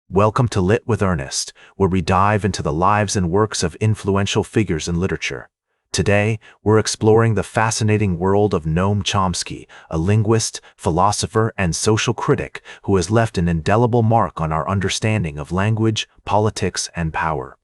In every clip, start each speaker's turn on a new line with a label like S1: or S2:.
S1: Welcome to Lit with Ernest, where we dive into the lives and works of influential figures in literature. Today, we're exploring the fascinating world of Noam Chomsky, a linguist, philosopher, and social critic who has left an indelible mark on our understanding of language, politics, and power.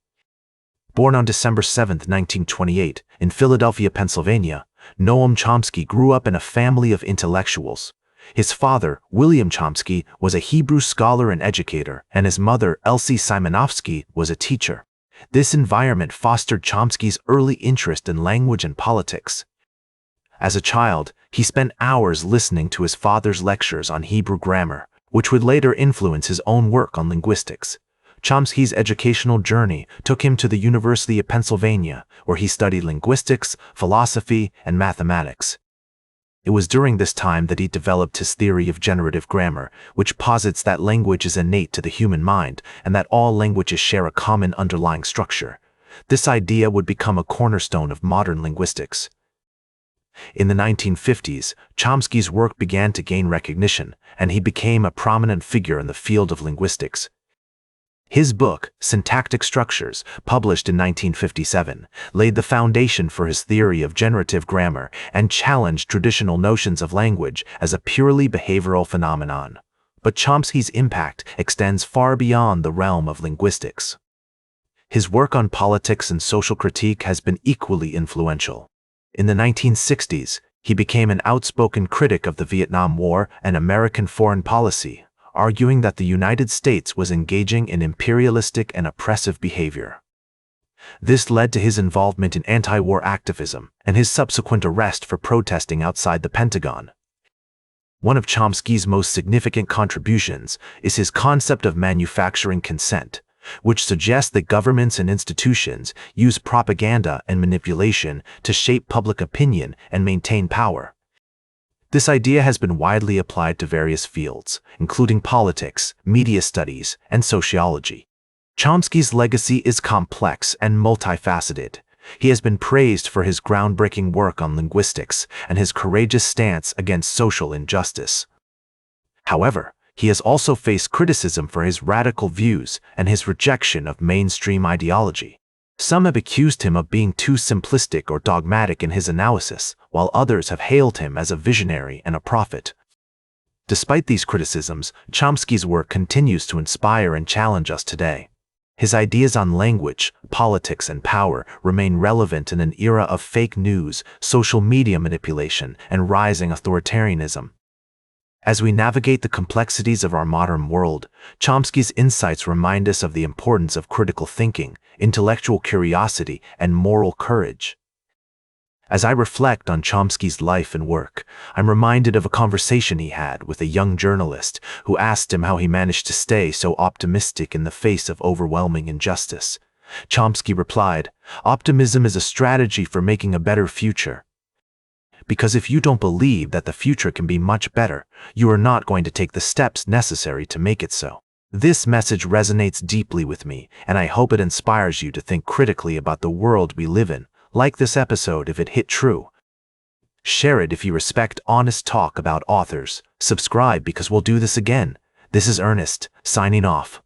S1: Born on December 7, 1928, in Philadelphia, Pennsylvania, Noam Chomsky grew up in a family of intellectuals. His father, William Chomsky, was a Hebrew scholar and educator, and his mother, Elsie Simonovsky, was a teacher. This environment fostered Chomsky's early interest in language and politics. As a child, he spent hours listening to his father's lectures on Hebrew grammar, which would later influence his own work on linguistics. Chomsky's educational journey took him to the University of Pennsylvania, where he studied linguistics, philosophy, and mathematics. It was during this time that he developed his theory of generative grammar, which posits that language is innate to the human mind and that all languages share a common underlying structure. This idea would become a cornerstone of modern linguistics. In the 1950s, Chomsky's work began to gain recognition, and he became a prominent figure in the field of linguistics. His book, Syntactic Structures, published in 1957, laid the foundation for his theory of generative grammar and challenged traditional notions of language as a purely behavioral phenomenon. But Chomsky's impact extends far beyond the realm of linguistics. His work on politics and social critique has been equally influential. In the 1960s, he became an outspoken critic of the Vietnam War and American foreign policy, arguing that the United States was engaging in imperialistic and oppressive behavior. This led to his involvement in anti-war activism and his subsequent arrest for protesting outside the Pentagon. One of Chomsky's most significant contributions is his concept of manufacturing consent, which suggests that governments and institutions use propaganda and manipulation to shape public opinion and maintain power. This idea has been widely applied to various fields, including politics, media studies, and sociology. Chomsky's legacy is complex and multifaceted. He has been praised for his groundbreaking work on linguistics and his courageous stance against social injustice. However, he has also faced criticism for his radical views and his rejection of mainstream ideology. Some have accused him of being too simplistic or dogmatic in his analysis, while others have hailed him as a visionary and a prophet. Despite these criticisms, Chomsky's work continues to inspire and challenge us today. His ideas on language, politics, and power remain relevant in an era of fake news, social media manipulation, and rising authoritarianism. As we navigate the complexities of our modern world, Chomsky's insights remind us of the importance of critical thinking, intellectual curiosity, and moral courage. As I reflect on Chomsky's life and work, I'm reminded of a conversation he had with a young journalist who asked him how he managed to stay so optimistic in the face of overwhelming injustice. Chomsky replied, "Optimism is a strategy for making a better future. Because if you don't believe that the future can be much better, you are not going to take the steps necessary to make it so." This message resonates deeply with me, and I hope it inspires you to think critically about the world we live in. Like this episode if it hit true. Share it if you respect honest talk about authors. Subscribe because we'll do this again. This is Ernest, signing off.